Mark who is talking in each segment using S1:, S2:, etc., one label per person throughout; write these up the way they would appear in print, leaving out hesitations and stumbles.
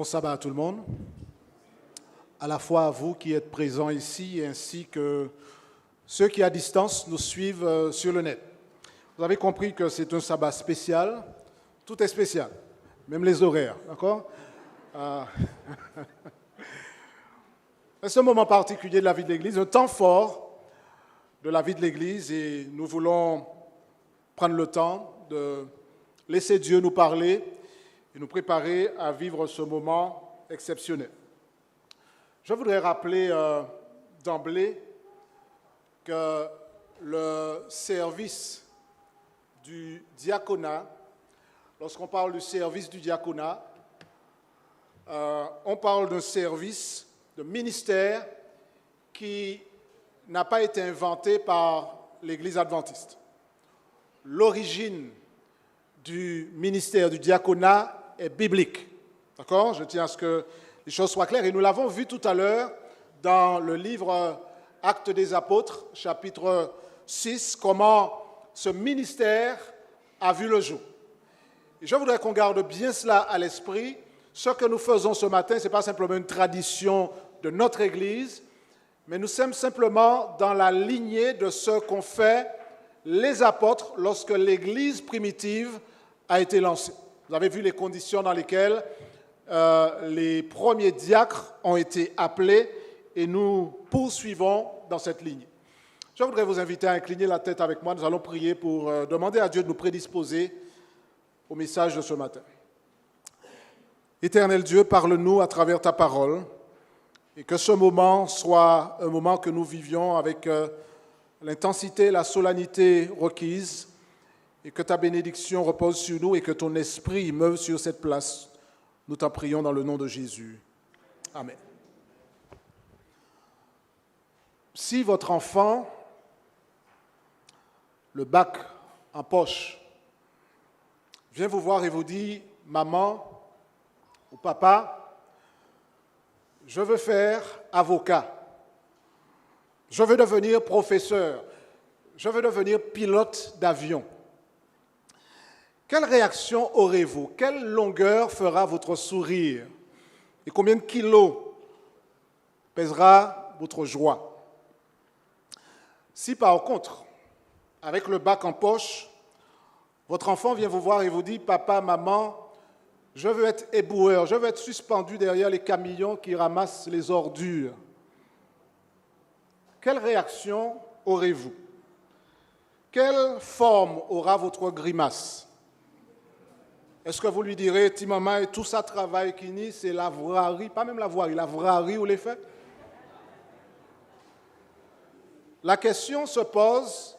S1: Bon sabbat à tout le monde, à la fois à vous qui êtes présents ici ainsi que ceux qui à distance nous suivent sur le net. Vous avez compris que c'est un sabbat spécial, tout est spécial, même les horaires, d'accord? C'est un moment particulier de la vie de l'Église, un temps fort de la vie de l'Église et nous voulons prendre le temps de laisser Dieu nous parler et nous préparer à vivre ce moment exceptionnel. Je voudrais rappeler d'emblée que le service du diaconat, lorsqu'on parle du service du diaconat, on parle d'un service, de ministère qui n'a pas été inventé par l'Église adventiste. L'origine du ministère du diaconat est biblique. D'accord? Je tiens à ce que les choses soient claires. Et nous l'avons vu tout à l'heure dans le livre Actes des Apôtres, chapitre 6, comment ce ministère a vu le jour. Et je voudrais qu'on garde bien cela à l'esprit. Ce que nous faisons ce matin, ce n'est pas simplement une tradition de notre Église, mais nous sommes simplement dans la lignée de ce qu'ont fait les apôtres lorsque l'Église primitive a été lancée. Vous avez vu les conditions dans lesquelles les premiers diacres ont été appelés et nous poursuivons dans cette ligne. Je voudrais vous inviter à incliner la tête avec moi. Nous allons prier pour demander à Dieu de nous prédisposer au message de ce matin. Éternel Dieu, parle-nous à travers ta parole et que ce moment soit un moment que nous vivions avec l'intensité, la solennité requise et que ta bénédiction repose sur nous et que ton esprit meuve sur cette place. Nous t'en prions dans le nom de Jésus. Amen. Si votre enfant, le bac en poche, vient vous voir et vous dit « Maman ou papa, je veux faire avocat, je veux devenir professeur, je veux devenir pilote d'avion ». Quelle réaction aurez-vous? Quelle longueur fera votre sourire? Et combien de kilos pèsera votre joie? Si par contre, avec le bac en poche, votre enfant vient vous voir et vous dit « Papa, maman, je veux être éboueur, je veux être suspendu derrière les camions qui ramassent les ordures », quelle réaction aurez-vous? Quelle forme aura votre grimace? Est-ce que vous lui direz, « Maman, et tout ça travail qui nie, c'est la vrarie », pas même la voirie, la vrarie ou les faits? La question se pose,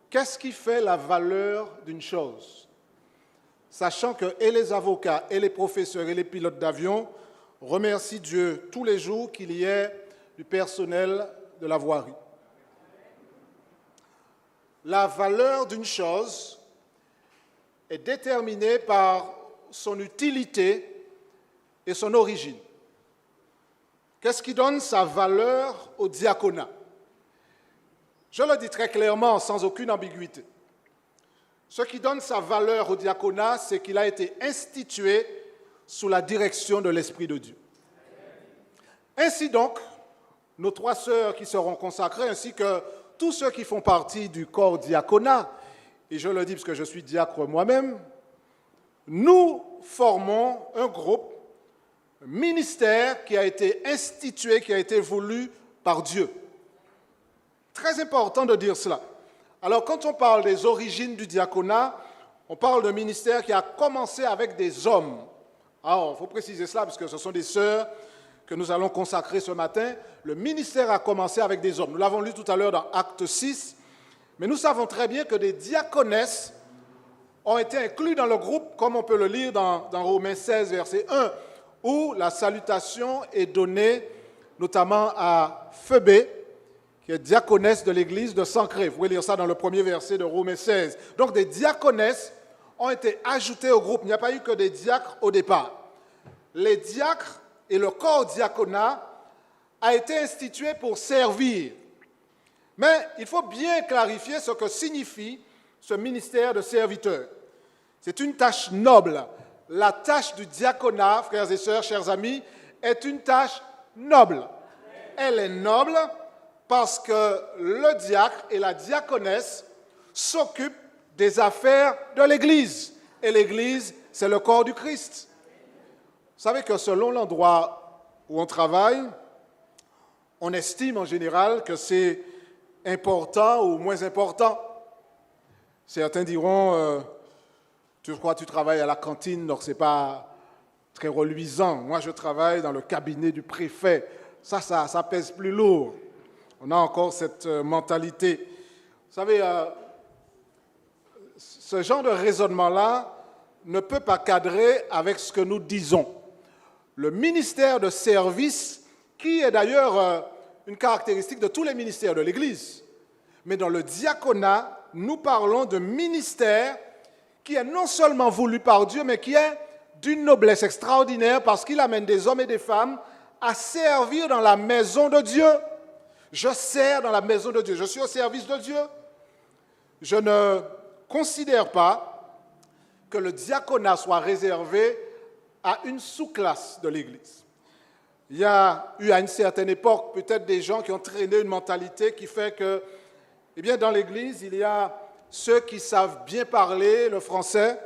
S1: qu'est-ce qui fait la valeur d'une chose? Sachant que et les avocats, et les professeurs, et les pilotes d'avion remercient Dieu tous les jours qu'il y ait du personnel de la voirie. La valeur d'une chose est déterminée par son utilité et son origine. Qu'est-ce qui donne sa valeur au diaconat? Je le dis très clairement, sans aucune ambiguïté. Ce qui donne sa valeur au diaconat, c'est qu'il a été institué sous la direction de l'Esprit de Dieu. Ainsi donc, nos trois sœurs qui seront consacrées, ainsi que tous ceux qui font partie du corps diaconat, et je le dis parce que je suis diacre moi-même, nous formons un groupe, un ministère qui a été institué, qui a été voulu par Dieu. Très important de dire cela. Alors, quand on parle des origines du diaconat, on parle d'un ministère qui a commencé avec des hommes. Alors, il faut préciser cela parce que ce sont des sœurs que nous allons consacrer ce matin. Le ministère a commencé avec des hommes. Nous l'avons lu tout à l'heure dans Acte 6. Mais nous savons très bien que des diaconesses ont été inclus dans le groupe, comme on peut le lire dans Romains 16, verset 1, où la salutation est donnée notamment à Phébé, qui est diaconesse de l'église de Sancré. Vous pouvez lire ça dans le premier verset de Romains 16. Donc des diaconesses ont été ajoutées au groupe. Il n'y a pas eu que des diacres au départ. Les diacres et le corps diaconat a été institué pour servir. Mais il faut bien clarifier ce que signifie ce ministère de serviteur. C'est une tâche noble, la tâche du diaconat, frères et sœurs, chers amis, est une tâche noble. Elle est noble parce que le diacre et la diaconesse s'occupent des affaires de l'Église. Et l'Église, c'est le corps du Christ. Vous savez que selon l'endroit où on travaille, on estime en général que c'est important ou moins important. Certains diront, tu crois que tu travailles à la cantine, donc ce n'est pas très reluisant. Moi, je travaille dans le cabinet du préfet. Ça pèse plus lourd. On a encore cette mentalité. Vous savez, ce genre de raisonnement-là ne peut pas cadrer avec ce que nous disons. Le ministère de service, qui est d'ailleurs une caractéristique de tous les ministères de l'Église, mais dans le diaconat, nous parlons de ministère qui est non seulement voulu par Dieu, mais qui est d'une noblesse extraordinaire parce qu'il amène des hommes et des femmes à servir dans la maison de Dieu. Je sers dans la maison de Dieu, je suis au service de Dieu. Je ne considère pas que le diaconat soit réservé à une sous-classe de l'Église. Il y a eu à une certaine époque peut-être des gens qui ont traîné une mentalité qui fait que, eh bien, dans l'Église, il y a ceux qui savent bien parler le français,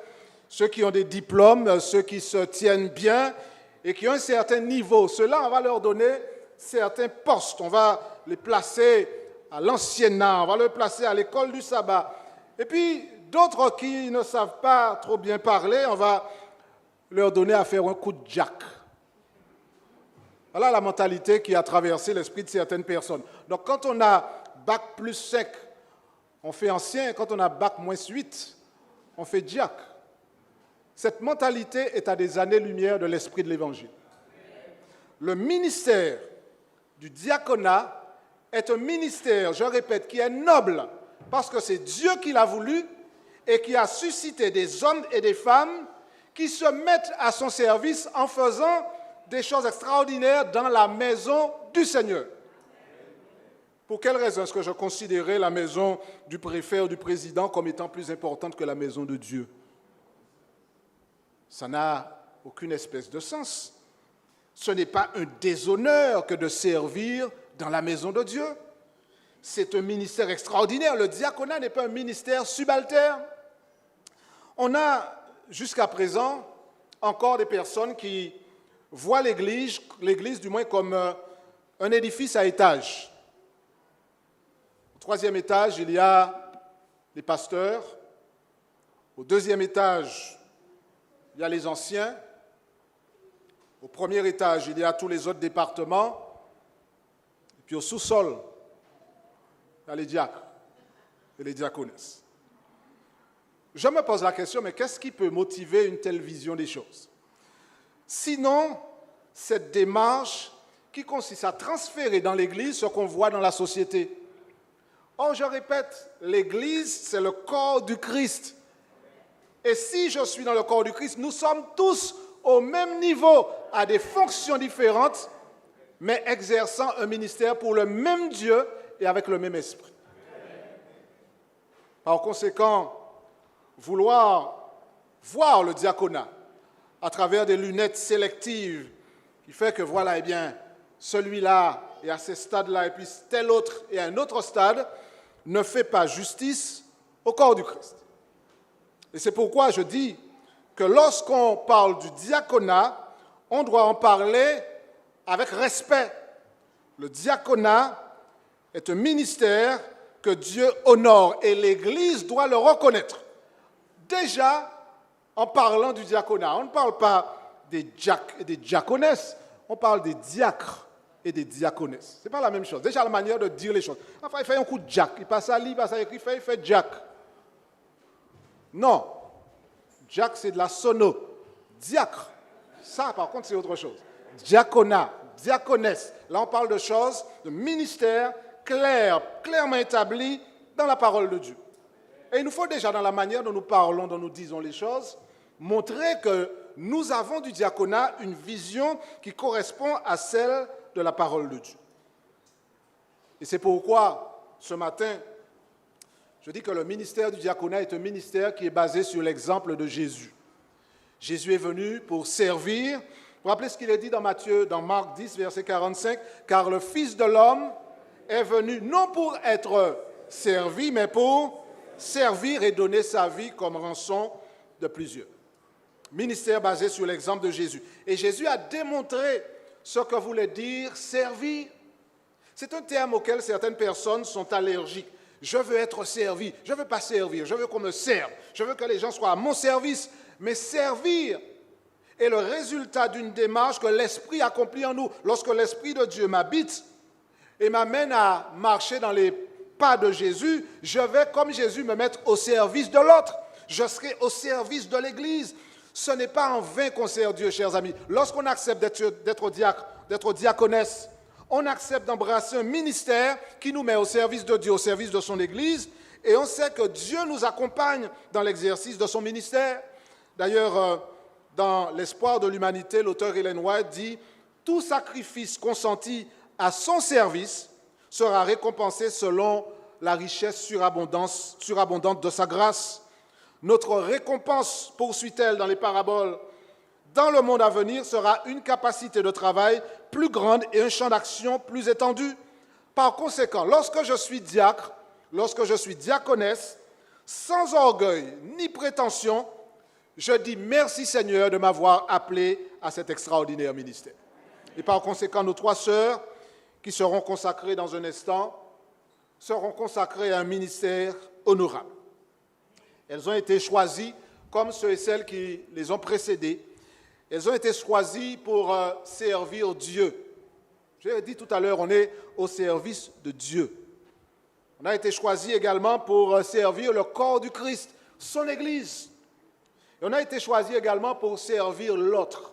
S1: ceux qui ont des diplômes, ceux qui se tiennent bien et qui ont un certain niveau. Ceux-là, on va leur donner certains postes. On va les placer à l'anciennat, on va les placer à l'école du sabbat. Et puis, d'autres qui ne savent pas trop bien parler, on va leur donner à faire un coup de jack. Voilà la mentalité qui a traversé l'esprit de certaines personnes. Donc, quand on a bac plus 5, on fait ancien. Quand on a bac moins 8, on fait jack. Cette mentalité est à des années-lumière de l'esprit de l'Évangile. Le ministère du diaconat est un ministère, je répète, qui est noble, parce que c'est Dieu qui l'a voulu et qui a suscité des hommes et des femmes qui se mettent à son service en faisant des choses extraordinaires dans la maison du Seigneur. Pour quelle raison est-ce que je considérais la maison du préfet ou du président comme étant plus importante que la maison de Dieu? Ça n'a aucune espèce de sens. Ce n'est pas un déshonneur que de servir dans la maison de Dieu. C'est un ministère extraordinaire. Le diaconat n'est pas un ministère subalterne. On a, jusqu'à présent, encore des personnes qui voient l'Église du moins comme un édifice à étages. Au 3e étage, il y a les pasteurs. Au 2e étage, il y a les anciens. Au 1er étage, il y a tous les autres départements. Et puis au sous-sol, il y a les diacres et les diaconesses. Je me pose la question, mais qu'est-ce qui peut motiver une telle vision des choses? Sinon, cette démarche qui consiste à transférer dans l'Église ce qu'on voit dans la société. Or, je répète, l'Église, c'est le corps du Christ. Et si je suis dans le corps du Christ, nous sommes tous au même niveau, à des fonctions différentes, mais exerçant un ministère pour le même Dieu et avec le même esprit. Par conséquent, vouloir voir le diaconat à travers des lunettes sélectives qui fait que voilà, eh bien, celui-là est à ce stade-là et puis tel autre est à un autre stade, ne fait pas justice au corps du Christ. Et c'est pourquoi je dis que lorsqu'on parle du diaconat, on doit en parler avec respect. Le diaconat est un ministère que Dieu honore et l'Église doit le reconnaître. Déjà, en parlant du diaconat, on ne parle pas des diacres et des diaconesses, on parle des diacres et des diaconesses. Ce n'est pas la même chose. Déjà, la manière de dire les choses. Enfin, il fait un coup de jack, il passe à lui, il passe à écrit, il fait jack. Non. Jack, c'est de la sono. Diacre, ça, par contre, c'est autre chose. Diaconat, diaconesse. Là, on parle de choses, de ministère clairement établi dans la parole de Dieu. Et il nous faut déjà, dans la manière dont nous parlons, dont nous disons les choses, montrer que nous avons du diaconat une vision qui correspond à celle de la parole de Dieu. Et c'est pourquoi, ce matin, je dis que le ministère du diaconat est un ministère qui est basé sur l'exemple de Jésus. Jésus est venu pour servir. Vous vous rappelez ce qu'il est dit dans Marc 10, verset 45 ? Car le Fils de l'homme est venu non pour être servi, mais pour servir et donner sa vie comme rançon de plusieurs. Ministère basé sur l'exemple de Jésus. Et Jésus a démontré ce que voulait dire servir. C'est un terme auquel certaines personnes sont allergiques. Je veux être servi, je ne veux pas servir, je veux qu'on me serve, je veux que les gens soient à mon service. Mais servir est le résultat d'une démarche que l'Esprit accomplit en nous. Lorsque l'Esprit de Dieu m'habite et m'amène à marcher dans les pas de Jésus, je vais, comme Jésus, me mettre au service de l'autre. Je serai au service de l'Église. Ce n'est pas en vain qu'on sert Dieu, chers amis. Lorsqu'on accepte d'être diacre, d'être diaconesse, on accepte d'embrasser un ministère qui nous met au service de Dieu, au service de son Église, et on sait que Dieu nous accompagne dans l'exercice de son ministère. D'ailleurs, dans L'Espoir de l'humanité, l'auteur Ellen White dit « Tout sacrifice consenti à son service sera récompensé selon la richesse surabondante de sa grâce. Notre récompense, poursuit-elle dans les paraboles, dans le monde à venir sera une capacité de travail plus grande et un champ d'action plus étendu. Par conséquent, lorsque je suis diacre, lorsque je suis diaconesse, sans orgueil ni prétention, je dis merci Seigneur de m'avoir appelé à cet extraordinaire ministère. Et par conséquent, nos 3 sœurs qui seront consacrées dans un instant seront consacrées à un ministère honorable. Elles ont été choisies comme ceux et celles qui les ont précédées. Elles ont été choisies pour servir Dieu. Je l'ai dit tout à l'heure, on est au service de Dieu. On a été choisis également pour servir le corps du Christ, son Église. Et on a été choisis également pour servir l'autre.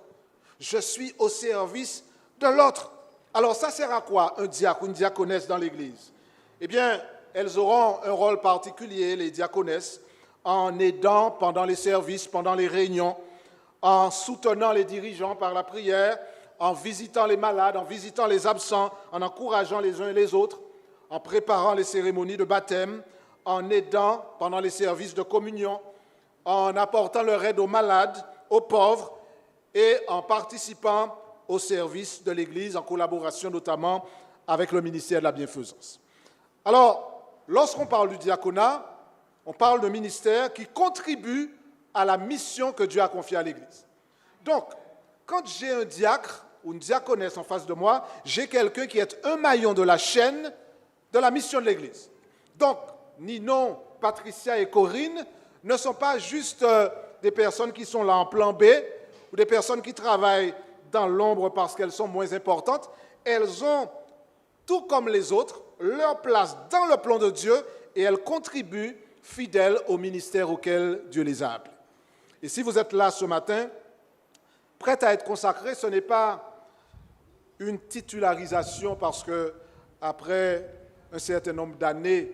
S1: Je suis au service de l'autre. Alors ça sert à quoi un diacre ou une diaconesse dans l'Église? Eh bien, elles auront un rôle particulier, les diaconesses, en aidant pendant les services, pendant les réunions, en soutenant les dirigeants par la prière, en visitant les malades, en visitant les absents, en encourageant les uns et les autres, en préparant les cérémonies de baptême, en aidant pendant les services de communion, en apportant leur aide aux malades, aux pauvres et en participant au service de l'Église, en collaboration notamment avec le ministère de la Bienfaisance. Alors, lorsqu'on parle du diaconat, on parle de ministère qui contribue à la mission que Dieu a confiée à l'Église. Donc, quand j'ai un diacre ou une diaconesse en face de moi, j'ai quelqu'un qui est un maillon de la chaîne de la mission de l'Église. Donc, Ninon, Patricia et Corinne ne sont pas juste des personnes qui sont là en plan B ou des personnes qui travaillent dans l'ombre parce qu'elles sont moins importantes. Elles ont, tout comme les autres, leur place dans le plan de Dieu et elles contribuent fidèles au ministère auquel Dieu les a appelés. Et si vous êtes là ce matin, prête à être consacré, ce n'est pas une titularisation parce que après un certain nombre d'années,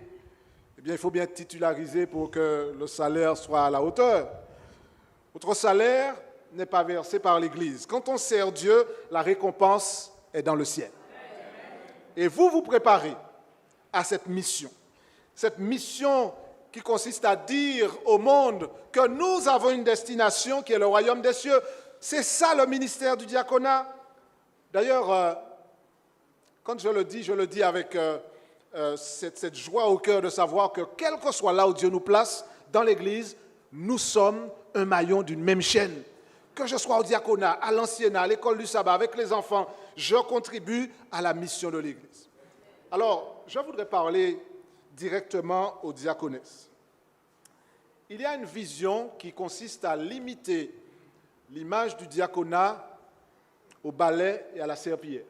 S1: eh bien, il faut bien être titularisé pour que le salaire soit à la hauteur. Votre salaire n'est pas versé par l'Église. Quand on sert Dieu, la récompense est dans le ciel. Et vous vous préparez à cette mission qui consiste à dire au monde que nous avons une destination qui est le royaume des cieux. C'est ça le ministère du diaconat. D'ailleurs, quand je le dis avec cette joie au cœur de savoir que quel que soit là où Dieu nous place dans l'Église, nous sommes un maillon d'une même chaîne. Que je sois au diaconat, à l'anciennat, à l'école du sabbat, avec les enfants, je contribue à la mission de l'Église. Alors, je voudrais parler directement aux diaconesses. Il y a une vision qui consiste à limiter l'image du diaconat au balai et à la serpillière.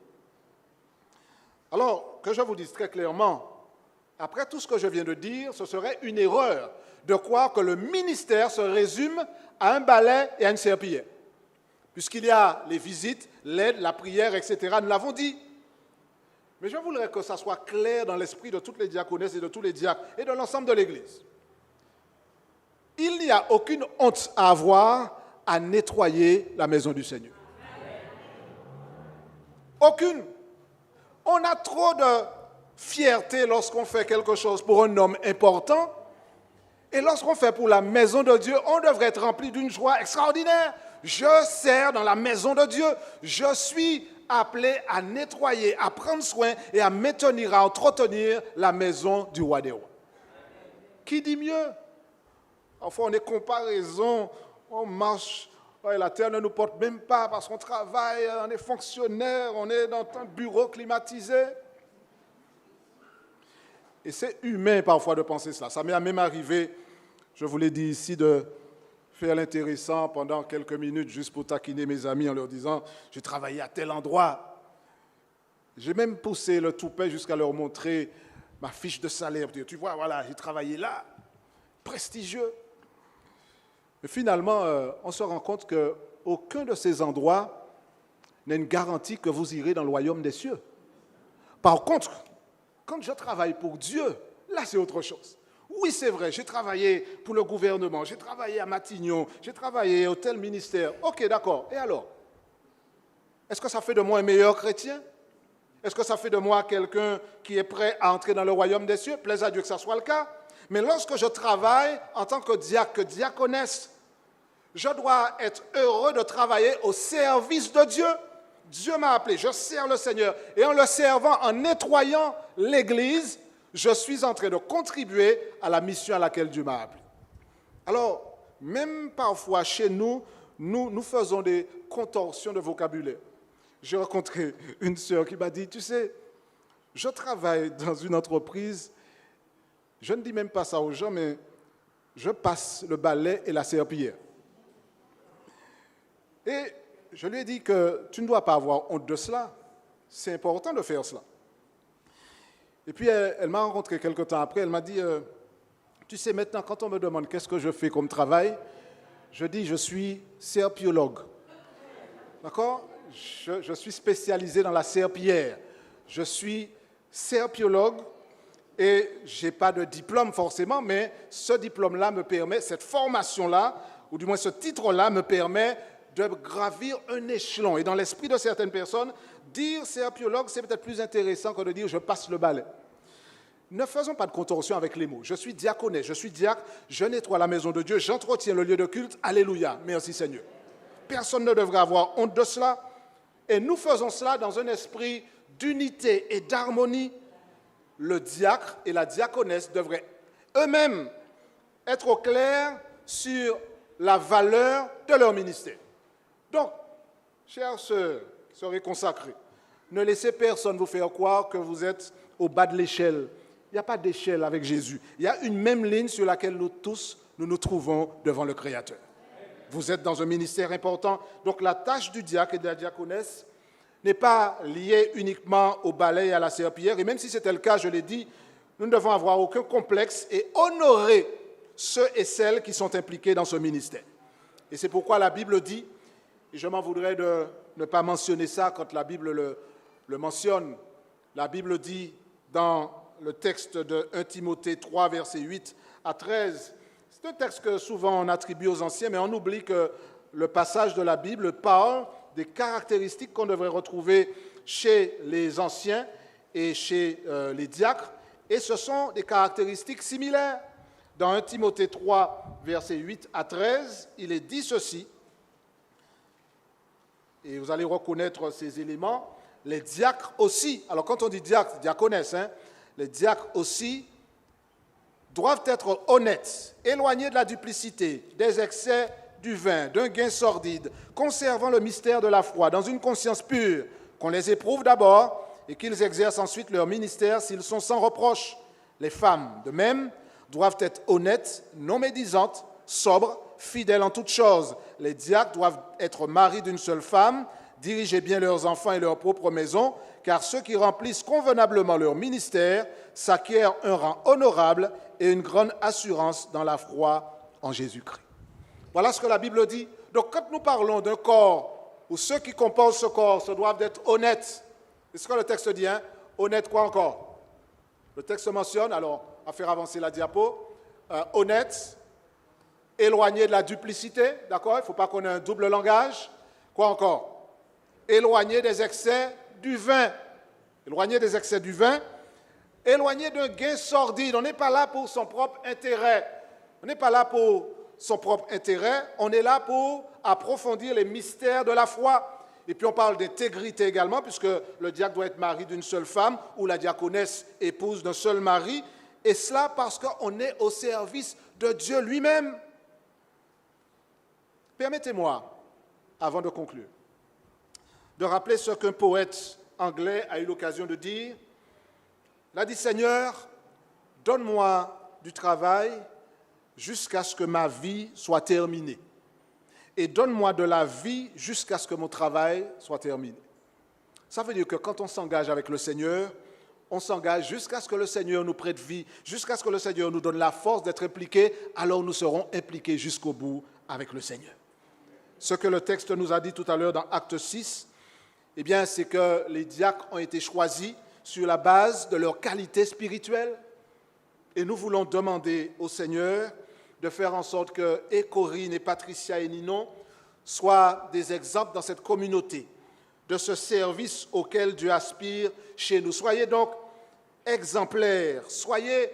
S1: Alors, que je vous dise très clairement, après tout ce que je viens de dire, ce serait une erreur de croire que le ministère se résume à un balai et à une serpillière. Puisqu'il y a les visites, l'aide, la prière, etc., nous l'avons dit. Mais je voudrais que ça soit clair dans l'esprit de toutes les diaconesses et de tous les diacres et de l'ensemble de l'Église. Il n'y a aucune honte à avoir à nettoyer la maison du Seigneur. Aucune. On a trop de fierté lorsqu'on fait quelque chose pour un homme important. Et lorsqu'on fait pour la maison de Dieu, on devrait être rempli d'une joie extraordinaire. Je sers dans la maison de Dieu. Je suis appelé à nettoyer, à prendre soin et à maintenir, à entretenir la maison du roi des rois. Qui dit mieux? Enfin, on est comparaison, on marche, la terre ne nous porte même pas parce qu'on travaille, on est fonctionnaire, on est dans un bureau climatisé. Et c'est humain parfois de penser cela. Ça m'est même arrivé, je vous l'ai dit ici, de faire l'intéressant pendant quelques minutes juste pour taquiner mes amis en leur disant « j'ai travaillé à tel endroit ». J'ai même poussé le toupet jusqu'à leur montrer ma fiche de salaire. Tu vois, voilà, j'ai travaillé là, prestigieux. Mais finalement, on se rend compte qu'aucun de ces endroits n'est une garantie que vous irez dans le royaume des cieux. Par contre, quand je travaille pour Dieu, là c'est autre chose. Oui, c'est vrai, j'ai travaillé pour le gouvernement, j'ai travaillé à Matignon, j'ai travaillé au tel ministère. Ok, d'accord. Et alors? Est-ce que ça fait de moi un meilleur chrétien? Est-ce que ça fait de moi quelqu'un qui est prêt à entrer dans le royaume des cieux? Plaise à Dieu que ça soit le cas. Mais lorsque je travaille en tant que diacre, que diaconesse, je dois être heureux de travailler au service de Dieu. Dieu m'a appelé, je sers le Seigneur. Et en le servant, en nettoyant l'Église, je suis en train de contribuer à la mission à laquelle Dieu m'a appelé. Alors, même parfois chez nous, nous faisons des contorsions de vocabulaire. J'ai rencontré une sœur qui m'a dit, tu sais, je travaille dans une entreprise, je ne dis même pas ça aux gens, mais je passe le balai et la serpillière. Et je lui ai dit que tu ne dois pas avoir honte de cela. C'est important de faire cela. Et puis, elle m'a rencontré quelque temps après. Elle m'a dit, tu sais, maintenant, quand on me demande qu'est-ce que je fais comme travail, je dis, je suis serpiologue. D'accord? Je suis spécialisé dans la serpillière. Je suis serpiologue et je n'ai pas de diplôme forcément, mais ce diplôme-là me permet, cette formation-là, ou du moins ce titre-là me permet de gravir un échelon. Et dans l'esprit de certaines personnes, dire serpiologue, c'est peut-être plus intéressant que de dire je passe le balai. Ne faisons pas de contorsion avec les mots. Je suis diaconais, je suis diacre, je nettoie la maison de Dieu, j'entretiens le lieu de culte. Alléluia. Merci Seigneur. Personne ne devrait avoir honte de cela. Et nous faisons cela dans un esprit d'unité et d'harmonie. Le diacre et la diaconesse devraient eux-mêmes être au clair sur la valeur de leur ministère. Donc, chères sœurs qui serez consacrées, ne laissez personne vous faire croire que vous êtes au bas de l'échelle. Il n'y a pas d'échelle avec Jésus. Il y a une même ligne sur laquelle nous tous nous trouvons devant le Créateur. Vous êtes dans un ministère important. Donc la tâche du diacre et de la diaconesse n'est pas liée uniquement au balai et à la serpillière. Et même si c'était le cas, je l'ai dit, nous ne devons avoir aucun complexe et honorer ceux et celles qui sont impliqués dans ce ministère. Et c'est pourquoi la Bible dit, et je m'en voudrais de ne pas mentionner ça quand la Bible le mentionne, la Bible dit dans le texte de 1 Timothée 3, versets 8 à 13, c'est un texte que souvent on attribue aux anciens, mais on oublie que le passage de la Bible parle des caractéristiques qu'on devrait retrouver chez les anciens et chez les diacres, et ce sont des caractéristiques similaires. Dans 1 Timothée 3, versets 8 à 13, il est dit ceci, et vous allez reconnaître ces éléments, les diacres aussi, alors quand on dit diacre, diaconesse, les diacres aussi doivent être honnêtes, éloignés de la duplicité, des excès du vin, d'un gain sordide, conservant le mystère de la foi, dans une conscience pure, qu'on les éprouve d'abord et qu'ils exercent ensuite leur ministère s'ils sont sans reproche. Les femmes, de même, doivent être honnêtes, non médisantes, sobres, fidèles en toutes choses. Les diacres doivent être maris d'une seule femme, diriger bien leurs enfants et leur propre maison, car ceux qui remplissent convenablement leur ministère s'acquièrent un rang honorable et une grande assurance dans la foi en Jésus-Christ. Voilà ce que la Bible dit. Donc quand nous parlons d'un corps, où ceux qui composent ce corps se doivent d'être honnêtes, c'est ce que le texte dit, honnête quoi encore? Le texte mentionne, alors, à faire avancer la diapo, honnête, éloigné de la duplicité, d'accord? Il ne faut pas qu'on ait un double langage. Quoi encore? Éloigné des excès du vin. Éloigné des excès du vin. Éloigné d'un gain sordide. On n'est pas là pour son propre intérêt. On n'est pas là pour son propre intérêt, on est là pour approfondir les mystères de la foi. Et puis on parle d'intégrité également, puisque le diacre doit être mari d'une seule femme, ou la diaconesse épouse d'un seul mari, et cela parce qu'on est au service de Dieu lui-même. Permettez-moi, avant de conclure, de rappeler ce qu'un poète anglais a eu l'occasion de dire. Il a dit, Seigneur, donne-moi du travail jusqu'à ce que ma vie soit terminée. Et donne-moi de la vie jusqu'à ce que mon travail soit terminé. Ça veut dire que quand on s'engage avec le Seigneur, on s'engage jusqu'à ce que le Seigneur nous prête vie, jusqu'à ce que le Seigneur nous donne la force d'être impliqués, alors nous serons impliqués jusqu'au bout avec le Seigneur. Ce que le texte nous a dit tout à l'heure dans Acte 6, eh bien, c'est que les diacres ont été choisis sur la base de leur qualité spirituelle. Et nous voulons demander au Seigneur de faire en sorte que et Corinne, et Patricia et Ninon soient des exemples dans cette communauté de ce service auquel Dieu aspire chez nous. Soyez donc exemplaires, soyez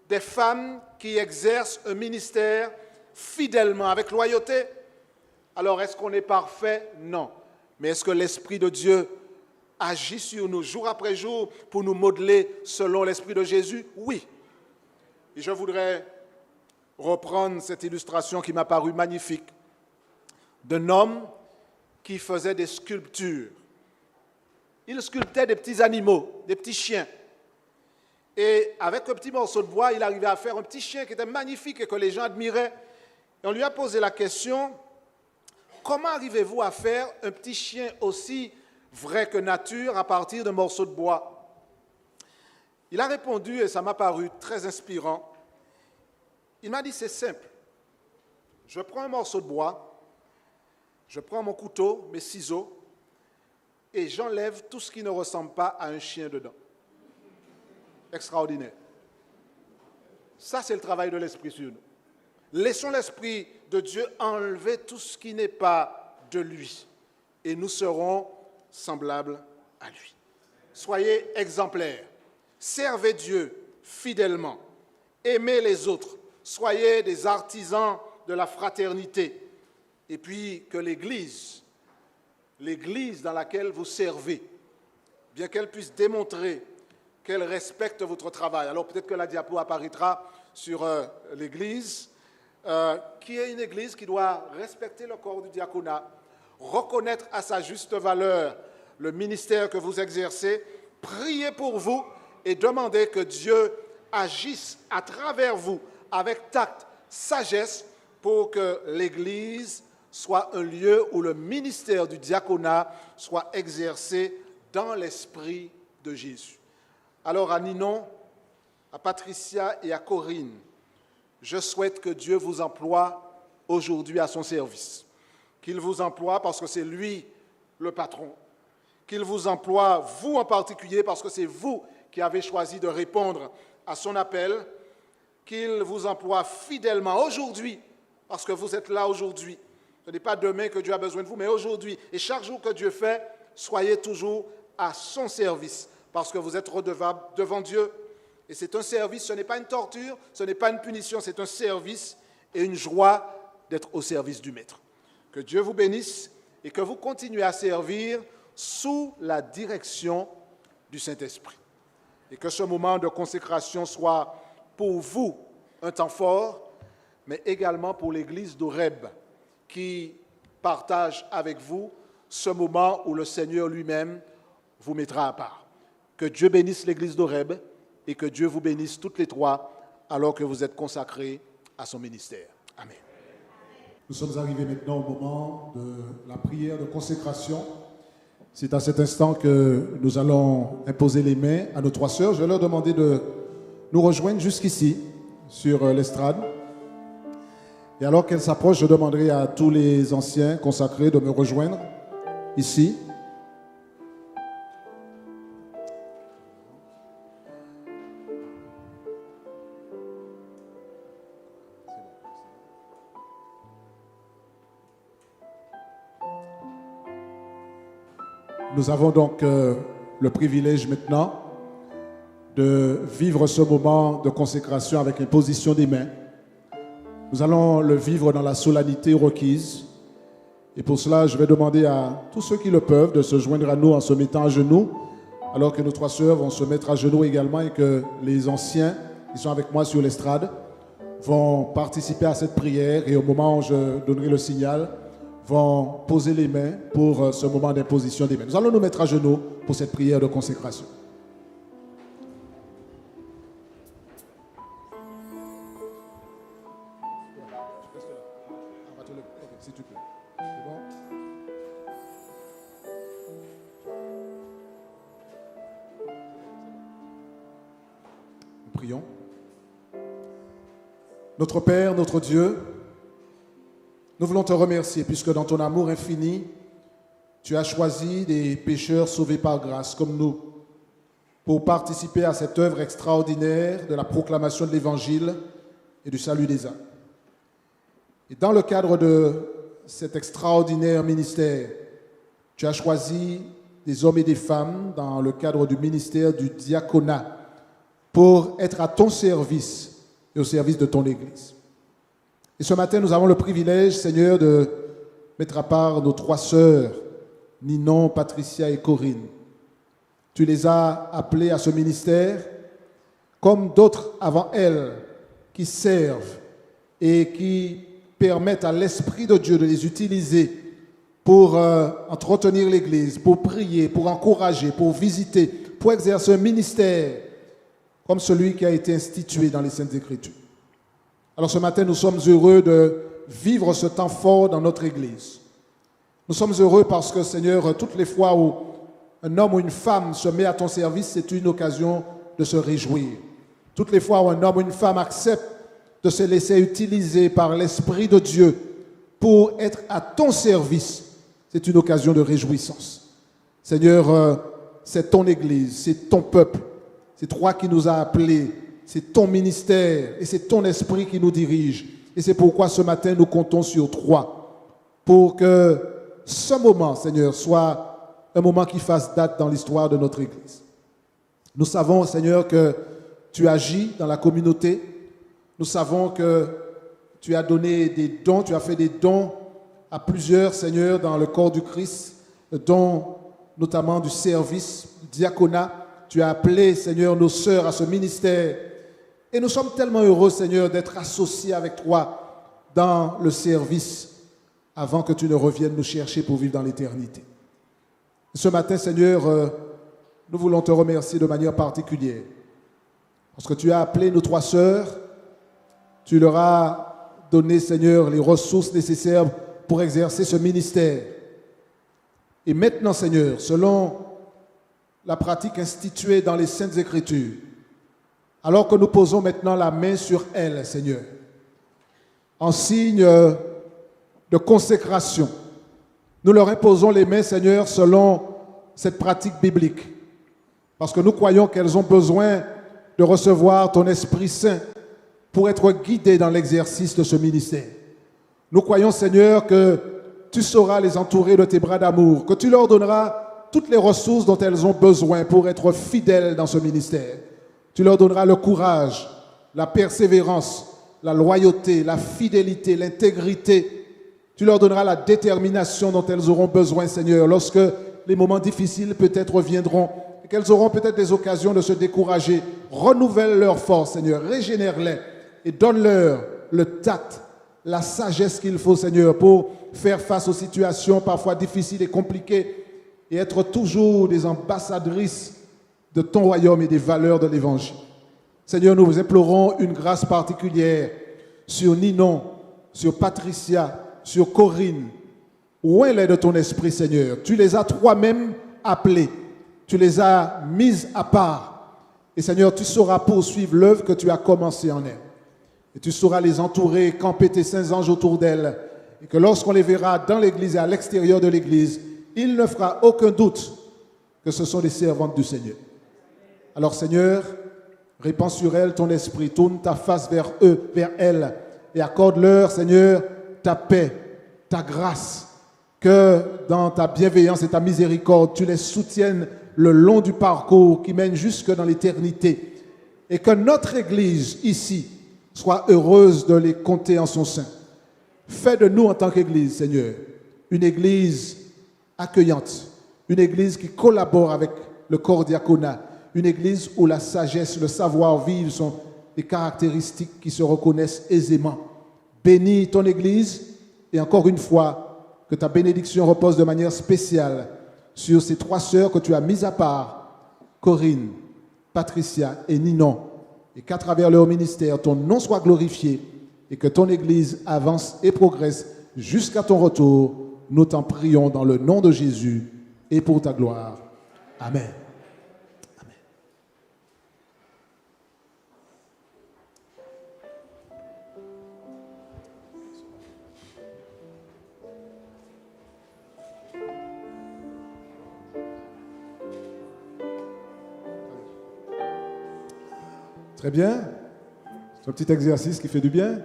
S1: des femmes qui exercent un ministère fidèlement, avec loyauté. Alors, est-ce qu'on est parfait? Non. Mais est-ce que l'Esprit de Dieu agit sur nous jour après jour pour nous modeler selon l'Esprit de Jésus? Oui. Et je voudrais reprendre cette illustration qui m'a paru magnifique d'un homme qui faisait des sculptures. Il sculptait des petits animaux, des petits chiens. Et avec un petit morceau de bois, il arrivait à faire un petit chien qui était magnifique et que les gens admiraient. Et on lui a posé la question, comment arrivez-vous à faire un petit chien aussi vrai que nature à partir d'un morceau de bois? Il a répondu, et ça m'a paru très inspirant. Il m'a dit, c'est simple. Je prends un morceau de bois, je prends mon couteau, mes ciseaux, et j'enlève tout ce qui ne ressemble pas à un chien dedans. Extraordinaire. Ça, c'est le travail de l'Esprit sur nous. Laissons l'Esprit de Dieu enlever tout ce qui n'est pas de lui, et nous serons semblables à lui. Soyez exemplaires, servez Dieu fidèlement, aimez les autres, soyez des artisans de la fraternité, et puis que l'Église dans laquelle vous servez, bien qu'elle puisse démontrer qu'elle respecte votre travail. Alors peut-être que la diapo apparaîtra sur l'Église, qui est une Église qui doit respecter le corps du diaconat, reconnaître à sa juste valeur le ministère que vous exercez, prier pour vous et demander que Dieu agisse à travers vous avec tact, sagesse, pour que l'Église soit un lieu où le ministère du diaconat soit exercé dans l'esprit de Jésus. Alors à Ninon, à Patricia et à Corinne, je souhaite que Dieu vous emploie aujourd'hui à son service. Qu'il vous emploie parce que c'est lui le patron. Qu'il vous emploie, vous en particulier, parce que c'est vous qui avez choisi de répondre à son appel. Qu'il vous emploie fidèlement aujourd'hui, parce que vous êtes là aujourd'hui. Ce n'est pas demain que Dieu a besoin de vous, mais aujourd'hui. Et chaque jour que Dieu fait, soyez toujours à son service, parce que vous êtes redevable devant Dieu. Et c'est un service, ce n'est pas une torture, ce n'est pas une punition, c'est un service et une joie d'être au service du Maître. Que Dieu vous bénisse et que vous continuez à servir sous la direction du Saint-Esprit. Et que ce moment de consécration soit pour vous un temps fort, mais également pour l'Église d'Oreb, qui partage avec vous ce moment où le Seigneur lui-même vous mettra à part. Que Dieu bénisse l'Église d'Oreb et que Dieu vous bénisse toutes les trois alors que vous êtes consacrés à son ministère. Amen.
S2: Nous sommes arrivés maintenant au moment de la prière de consécration. C'est à cet instant que nous allons imposer les mains à nos trois sœurs. Je vais leur demander de nous rejoindre jusqu'ici, sur l'estrade. Et alors qu'elles s'approchent, je demanderai à tous les anciens consacrés de me rejoindre ici. Nous avons donc le privilège maintenant de vivre ce moment de consécration avec l'imposition des mains. Nous allons le vivre dans la solennité requise. Et pour cela, je vais demander à tous ceux qui le peuvent de se joindre à nous en se mettant à genoux, alors que nos trois sœurs vont se mettre à genoux également et que les anciens qui sont avec moi sur l'estrade vont participer à cette prière et au moment où je donnerai le signal, vont poser les mains pour ce moment d'imposition des mains. Nous allons nous mettre à genoux pour cette prière de consécration. S'il te plaît. C'est bon? Nous prions. Notre Père, notre Dieu, nous voulons te remercier puisque dans ton amour infini, tu as choisi des pécheurs sauvés par grâce comme nous pour participer à cette œuvre extraordinaire de la proclamation de l'Évangile et du salut des âmes. Et dans le cadre de cet extraordinaire ministère, tu as choisi des hommes et des femmes dans le cadre du ministère du diaconat pour être à ton service et au service de ton Église. Et ce matin, nous avons le privilège, Seigneur, de mettre à part nos trois sœurs, Ninon, Patricia et Corinne. Tu les as appelées à ce ministère comme d'autres avant elles qui servent et qui permettent à l'Esprit de Dieu de les utiliser pour entretenir l'Église, pour prier, pour encourager, pour visiter, pour exercer un ministère comme celui qui a été institué dans les Saintes Écritures. Alors ce matin, nous sommes heureux de vivre ce temps fort dans notre Église. Nous sommes heureux parce que, Seigneur, toutes les fois où un homme ou une femme se met à ton service, c'est une occasion de se réjouir. Toutes les fois où un homme ou une femme accepte de se laisser utiliser par l'Esprit de Dieu pour être à ton service, c'est une occasion de réjouissance. Seigneur, c'est ton Église, c'est ton peuple, c'est toi qui nous as appelés, c'est ton ministère et c'est ton esprit qui nous dirige. Et c'est pourquoi ce matin, nous comptons sur toi pour que ce moment, Seigneur, soit un moment qui fasse date dans l'histoire de notre Église. Nous savons, Seigneur, que tu agis dans la communauté. Nous savons que tu as donné des dons, tu as fait des dons à plusieurs, Seigneur, dans le corps du Christ, dont notamment du service, du diaconat. Tu as appelé, Seigneur, nos sœurs à ce ministère. Et nous sommes tellement heureux, Seigneur, d'être associés avec toi dans le service avant que tu ne reviennes nous chercher pour vivre dans l'éternité. Ce matin, Seigneur, nous voulons te remercier de manière particulière parce que tu as appelé nos trois sœurs, tu leur as donné, Seigneur, les ressources nécessaires pour exercer ce ministère. Et maintenant, Seigneur, selon la pratique instituée dans les Saintes Écritures, alors que nous posons maintenant la main sur elles, Seigneur, en signe de consécration, nous leur imposons les mains, Seigneur, selon cette pratique biblique, parce que nous croyons qu'elles ont besoin de recevoir ton Esprit Saint pour être guidées dans l'exercice de ce ministère. Nous croyons, Seigneur, que tu sauras les entourer de tes bras d'amour, que tu leur donneras toutes les ressources dont elles ont besoin pour être fidèles dans ce ministère. Tu leur donneras le courage, la persévérance, la loyauté, la fidélité, l'intégrité. Tu leur donneras la détermination dont elles auront besoin, Seigneur, lorsque les moments difficiles peut-être viendront et qu'elles auront peut-être des occasions de se décourager. Renouvelle leur force, Seigneur, régénère-les et donne-leur le tact, la sagesse qu'il faut, Seigneur, pour faire face aux situations parfois difficiles et compliquées et être toujours des ambassadrices de ton royaume et des valeurs de l'Évangile. Seigneur, nous vous implorons une grâce particulière sur Ninon, sur Patricia, sur Corinne. Où est l'aide de ton esprit, Seigneur? Tu les as toi-même appelées, tu les as mises à part. Et Seigneur, tu sauras poursuivre l'œuvre que tu as commencée en elles. Et tu sauras les entourer, camper tes saints anges autour d'elles. Et que lorsqu'on les verra dans l'Église et à l'extérieur de l'Église, il ne fera aucun doute que ce sont des servantes du Seigneur. Alors Seigneur, répands sur elles ton esprit, tourne ta face vers eux, vers elles, et accorde-leur, Seigneur, ta paix, ta grâce, que dans ta bienveillance et ta miséricorde, tu les soutiennes le long du parcours qui mène jusque dans l'éternité, et que notre Église ici soit heureuse de les compter en son sein. Fais de nous en tant qu'Église, Seigneur, une Église accueillante, une Église qui collabore avec le corps diaconat, une Église où la sagesse, le savoir-vivre sont des caractéristiques qui se reconnaissent aisément. Bénis ton Église et encore une fois, que ta bénédiction repose de manière spéciale sur ces 3 sœurs que tu as mises à part, Corinne, Patricia et Ninon, et qu'à travers leur ministère, ton nom soit glorifié et que ton Église avance et progresse jusqu'à ton retour. Nous t'en prions dans le nom de Jésus et pour ta gloire. Amen. Amen. Très bien. C'est un petit exercice qui fait du bien.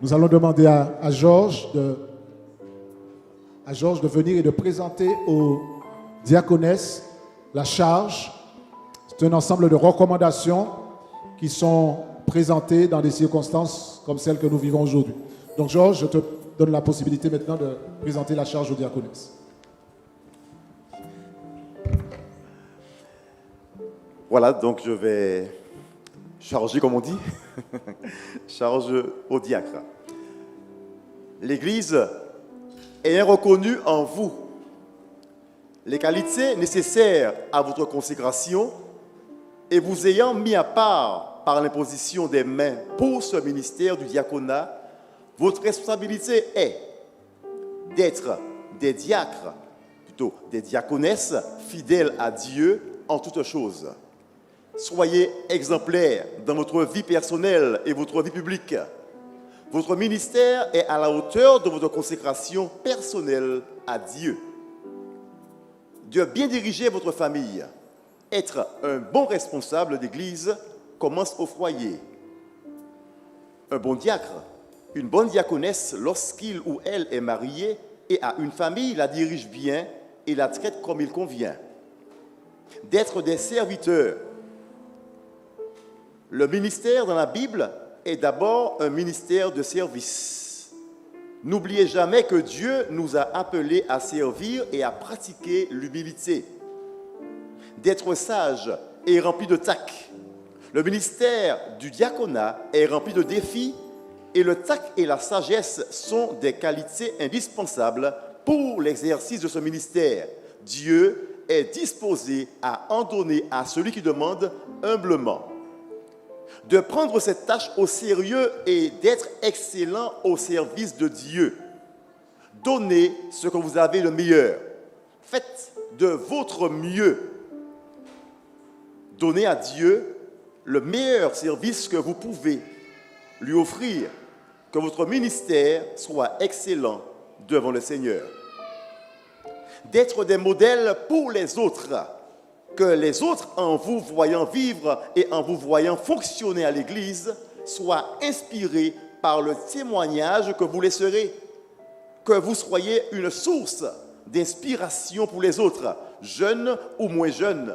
S2: Nous allons demander à Georges de venir et de présenter aux diaconesses la charge. C'est un ensemble de recommandations qui sont présentées dans des circonstances comme celles que nous vivons aujourd'hui. Donc Georges, je te donne la possibilité maintenant de présenter la charge aux diaconesses.
S3: Voilà, donc je vais charger, comme on dit, charge au diacre. L'Église ayant reconnu en vous les qualités nécessaires à votre consécration et vous ayant mis à part par l'imposition des mains pour ce ministère du diaconat, votre responsabilité est d'être des diacres, plutôt des diaconesses fidèles à Dieu en toutes choses. Soyez exemplaires dans votre vie personnelle et votre vie publique. Votre ministère est à la hauteur de votre consécration personnelle à Dieu. De bien diriger votre famille. Être un bon responsable d'église commence au foyer. Un bon diacre, une bonne diaconesse, lorsqu'il ou elle est marié et a une famille, la dirige bien et la traite comme il convient. D'être des serviteurs. Le ministère dans la Bible est d'abord un ministère de service. N'oubliez jamais que Dieu nous a appelés à servir et à pratiquer l'humilité. D'être sage et rempli de tact. Le ministère du diaconat est rempli de défis et le tact et la sagesse sont des qualités indispensables pour l'exercice de ce ministère. Dieu est disposé à en donner à celui qui demande humblement. De prendre cette tâche au sérieux et d'être excellent au service de Dieu. Donnez ce que vous avez le meilleur. Faites de votre mieux. Donnez à Dieu le meilleur service que vous pouvez lui offrir. Que votre ministère soit excellent devant le Seigneur. D'être des modèles pour les autres. Que les autres, en vous voyant vivre et en vous voyant fonctionner à l'Église, soient inspirés par le témoignage que vous laisserez. Que vous soyez une source d'inspiration pour les autres, jeunes ou moins jeunes.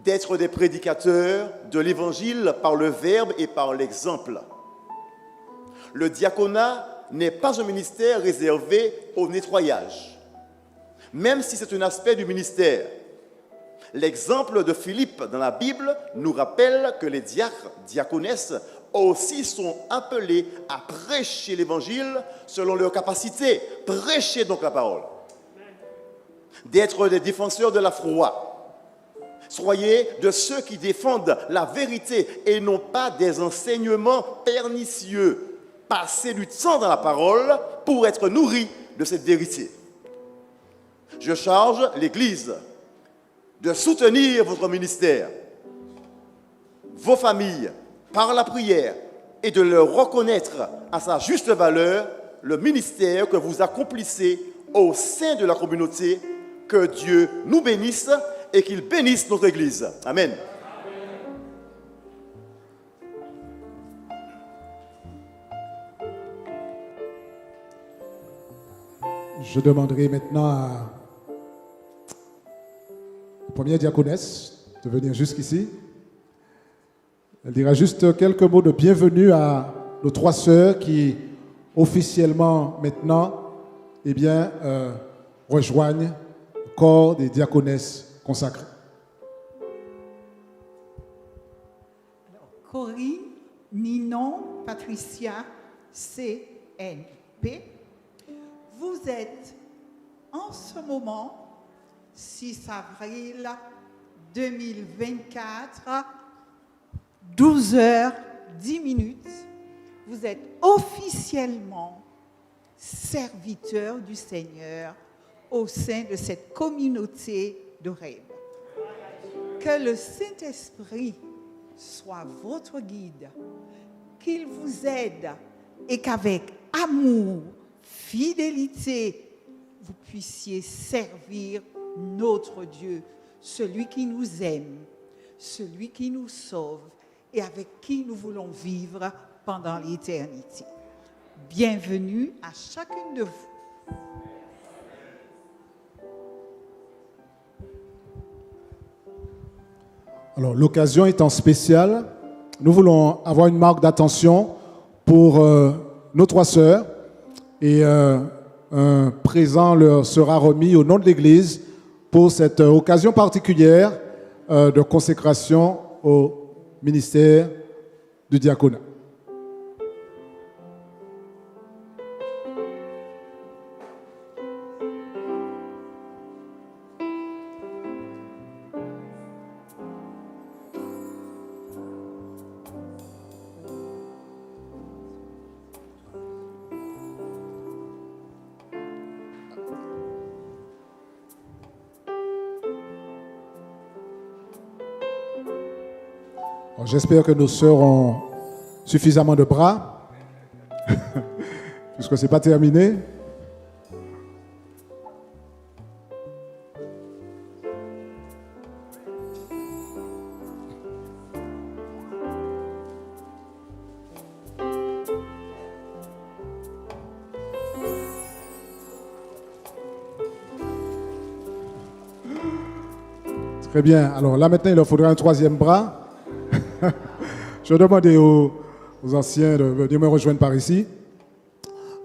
S3: D'être des prédicateurs de l'Évangile par le verbe et par l'exemple. Le diaconat n'est pas un ministère réservé au nettoyage, même si c'est un aspect du ministère. L'exemple de Philippe dans la Bible nous rappelle que les diacres, diaconesses, aussi sont appelés à prêcher l'Évangile selon leur capacité. Prêchez donc la parole. D'être des défenseurs de la foi. Soyez de ceux qui défendent la vérité et non pas des enseignements pernicieux. Passez du temps dans la parole pour être nourris de cette vérité. Je charge l'Église de soutenir votre ministère, vos familles, par la prière et de leur reconnaître à sa juste valeur le ministère que vous accomplissez au sein de la communauté. Que Dieu nous bénisse et qu'il bénisse notre Église. Amen.
S2: Je demanderai maintenant à la première diaconesse de venir jusqu'ici. Elle dira juste quelques mots de bienvenue à nos 3 sœurs qui, officiellement maintenant, eh bien, rejoignent le corps des diaconesses consacrées.
S4: Corinne, Ninon, Patricia, CNP. Vous êtes en ce moment, 6 avril 2024, 12h10. Vous êtes officiellement serviteurs du Seigneur au sein de cette communauté de rêve. Que le Saint-Esprit soit votre guide, qu'il vous aide et qu'avec amour, fidélité, vous puissiez servir notre Dieu, celui qui nous aime, celui qui nous sauve et avec qui nous voulons vivre pendant l'éternité. Bienvenue à chacune de vous.
S2: Alors, l'occasion étant spéciale, nous voulons avoir une marque d'attention pour nos 3 sœurs et un présent leur sera remis au nom de l'Église pour cette occasion particulière de consécration au ministère du diaconat. J'espère que nos sœurs ont suffisamment de bras, puisque ce n'est pas terminé. Très bien. Alors là maintenant, il leur faudra un 3e bras. Je vais demander aux anciens de venir me rejoindre par ici.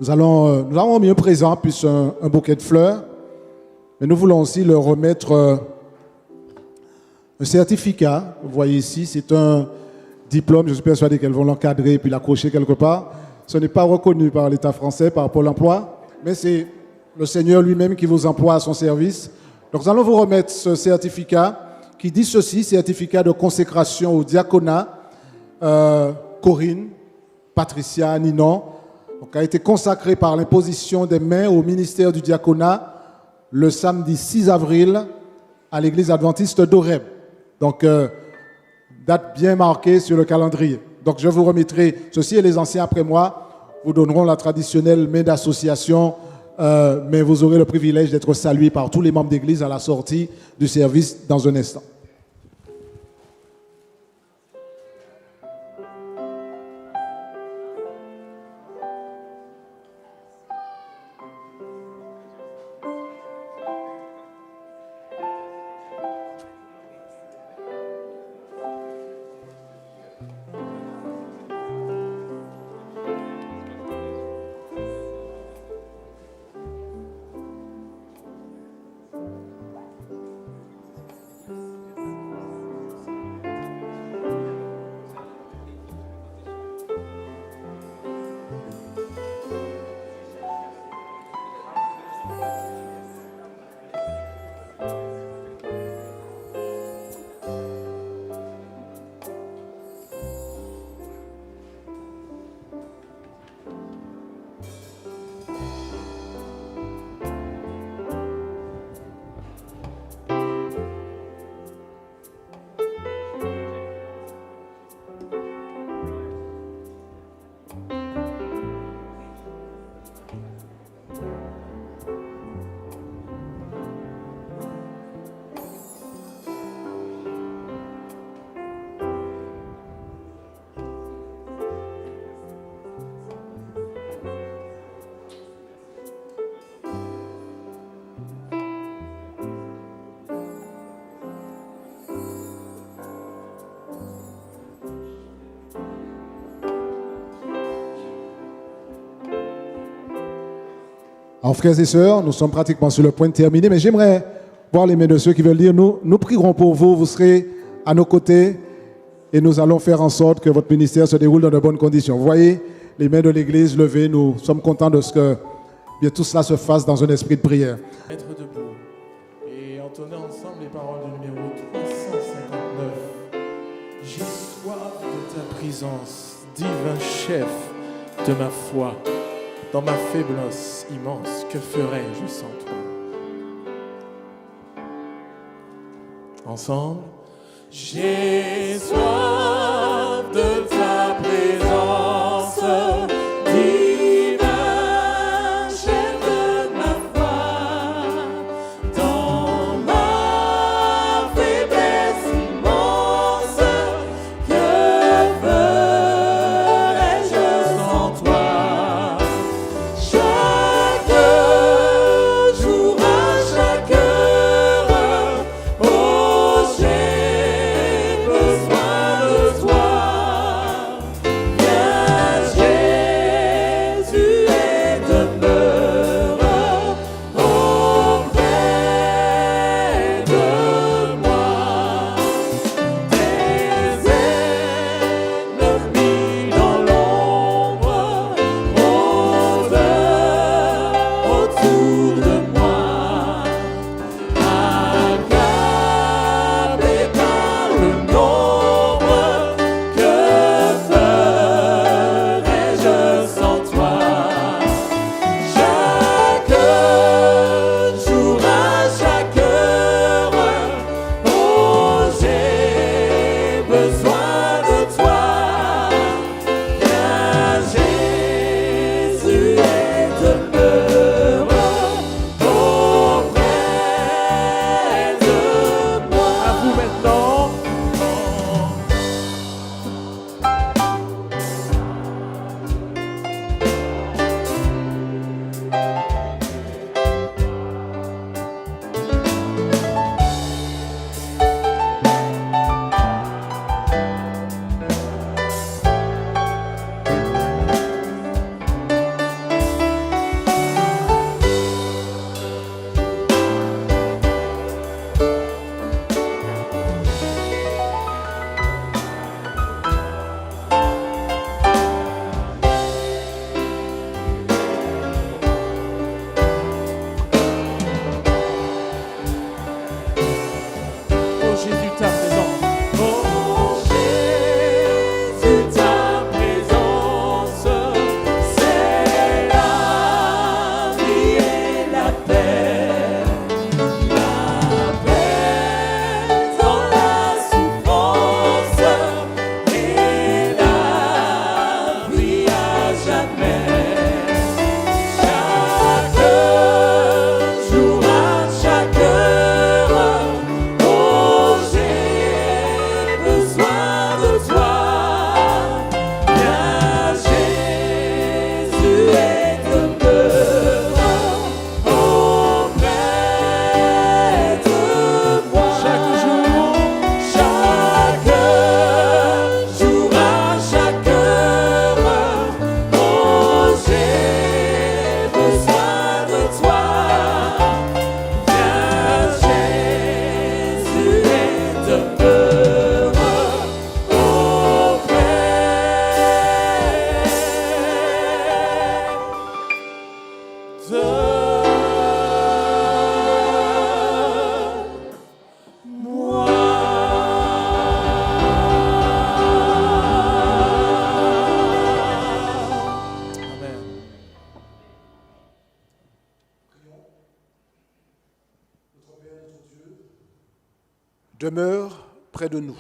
S2: Nous avons mis un présent, plus un bouquet de fleurs. Mais nous voulons aussi leur remettre un certificat. Vous voyez ici, c'est un diplôme. Je suis persuadé qu'elles vont l'encadrer et puis l'accrocher quelque part. Ce n'est pas reconnu par l'État français, par Pôle emploi, mais c'est le Seigneur lui-même qui vous emploie à son service. Donc nous allons vous remettre ce certificat qui dit ceci, certificat de consécration au diaconat, Corinne, Patricia, Ninon, donc a été consacré par l'imposition des mains au ministère du diaconat le samedi 6 avril à l'église adventiste d'Oreb. Donc, date bien marquée sur le calendrier. Donc, je vous remettrai ceci et les anciens après moi vous donneront la traditionnelle main d'association, mais vous aurez le privilège d'être salués par tous les membres d'église à la sortie du service dans un instant. Alors, frères et sœurs, nous sommes pratiquement sur le point de terminer, mais j'aimerais voir les mains de ceux qui veulent dire, nous prierons pour vous, vous serez à nos côtés et nous allons faire en sorte que votre ministère se déroule dans de bonnes conditions. Vous voyez les mains de l'Église levées, nous sommes contents de ce que bien, tout cela se fasse dans un esprit de prière.
S5: Être debout et entonner ensemble les paroles du numéro 359. J'ai soif de ta présence, divin chef de ma foi. Dans ma faiblesse immense, que ferais-je sans toi? Ensemble. J'ai soif de ta présence, divin chef de ma foi. Dans ma faiblesse immense, que ferais-je sans toi? Chaque jour, à chaque heure, oh, j'ai besoin de toi. Viens, Jésus, et demeure auprès de moi. Tes ennemis dans l'ombre rôdent autour de moi. Accablé par le nombre, que ferais-je sans toi? Chaque jour, à chaque heure, oh, j'ai besoin de toi. Viens, Jésus, et demeure auprès de moi. À vous maintenant. Oh Jésus, ta présence. Oh Jésus, ta présence, c'est la vie et la paix. La paix dans la souffrance et la vie à jamais. Chaque jour, à chaque heure, oh, j'ai besoin de toi. Viens, Jésus, et demeure auprès de moi. Chaque jour, à chaque heure, oh, j'ai besoin de toi. Viens, Jésus, et demeure auprès de moi. Amen.
S1: Demeure près de nous.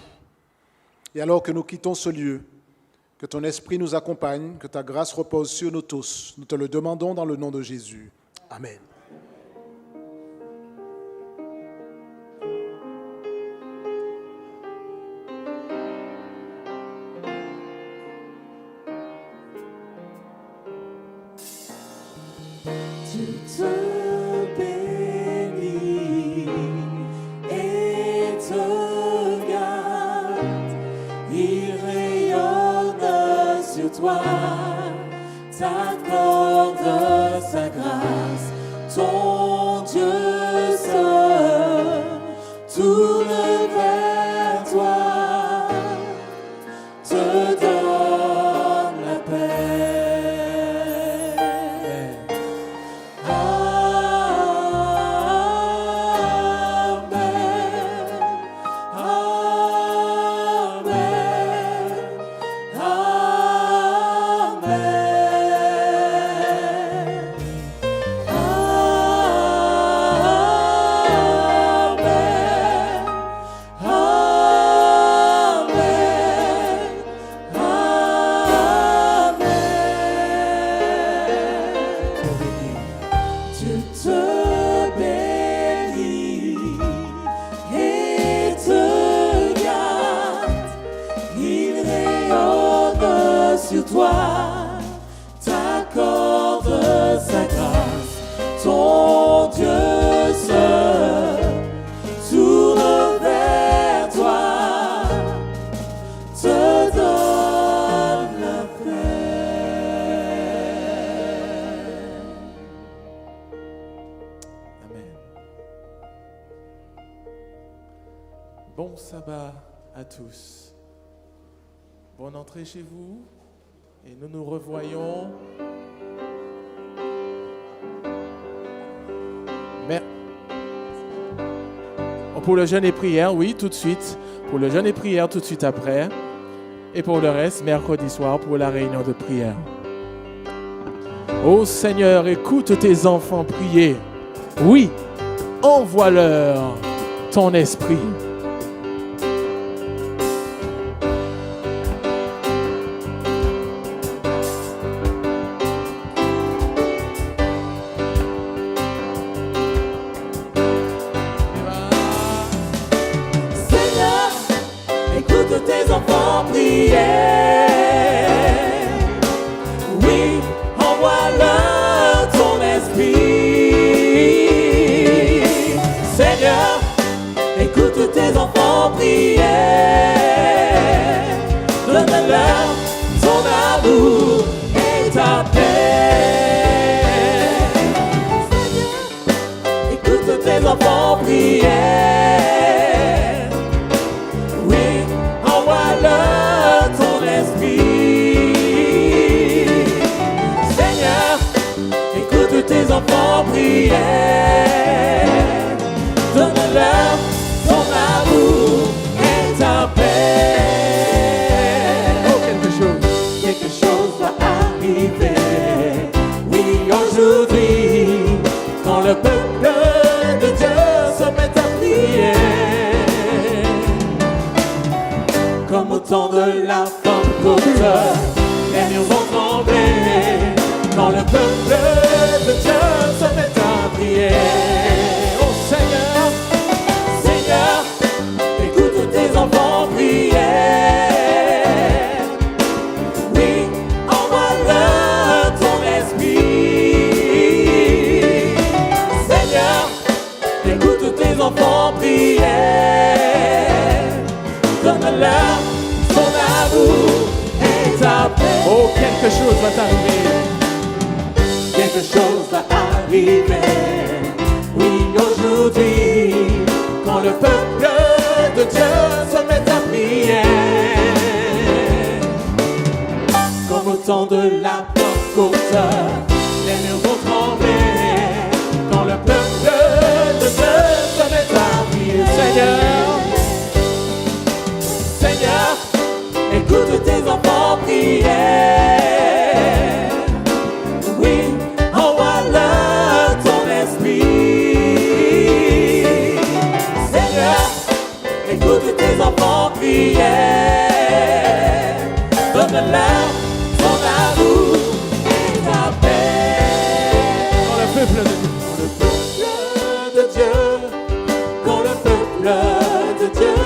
S1: Et alors que nous quittons ce lieu, que ton esprit nous accompagne, que ta grâce repose sur nous tous. Nous te le demandons dans le nom de Jésus. Amen.
S5: Dieu te bénit et te garde. Il rayonne sur toi, t'accorde t'accorde sa grâce, ton Dieu seul tourne vers toi, te donne la paix. Amen. Amen. Dieu te bénit et te garde, il rayonne sur toi, t'accorde sa grâce, ton Dieu seul tourne vers toi, te donne la paix. Amen. Bon sabbat à tous. Bonne entrée chez vous et nous nous revoyons. Mais pour le jeûne et prière, oui, tout de suite. Pour le jeûne et prière, tout de suite après. Et pour le reste, mercredi soir, pour la réunion de prière. Ô Seigneur, écoute tes enfants prier. Oui, envoie-leur ton esprit. Seigneur, écoute tes enfants prier. Oui, envoie-leur ton esprit. Seigneur, écoute tes enfants prier. Donne-leur ton amour et ta paix. Seigneur, écoute tes enfants prier. Oui, envoie-leur ton esprit. Seigneur, écoute tes enfants prier. Donne-leur ton amour et ta paix. Oh, quelque chose va arriver. Oui, aujourd'hui, quand le peuple de Dieu se met à prier. Comme au temps de la Pentecôte, les murs vont trembler. Quand le peuple de Dieu se met à prier. Oh Seigneur, Seigneur, écoute tes enfants prier. Oui, envoie-leur ton esprit. Seigneur, écoute tes enfants prier. Donne-leur ton amour et ta paix. Oh, quelque chose va t'arriver. Quelque chose va arriver. Oui, aujourd'hui, quand le peuple de Dieu se met à prier. Comme au temps de la Pentecôte, les murs vont trembler. Quand le peuple de Dieu se met à prier. Seigneur, Seigneur, écoute tes enfants prier. Oui, envoie-leur ton esprit. Seigneur, écoute tes enfants prier. Donne-leur ton amour et ta paix. Quand le peuple de Dieu, quand le peuple de Dieu,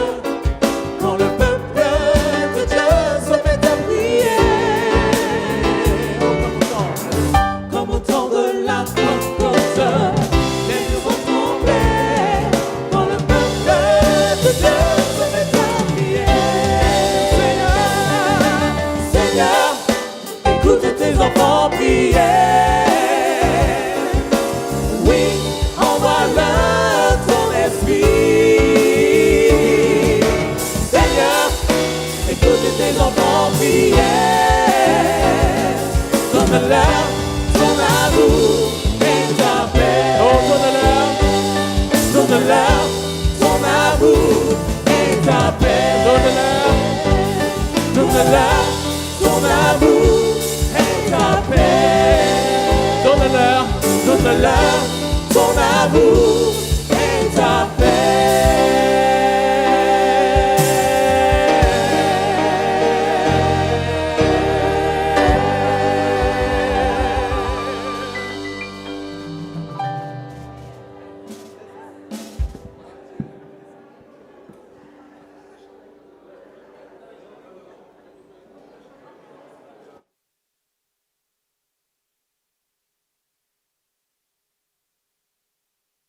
S5: quand le peuple de Dieu se met à prier. amour et ta paix. Oh, donne-leur ton amour et ta paix. Donne-leur ton amour et ta paix. Donne-leur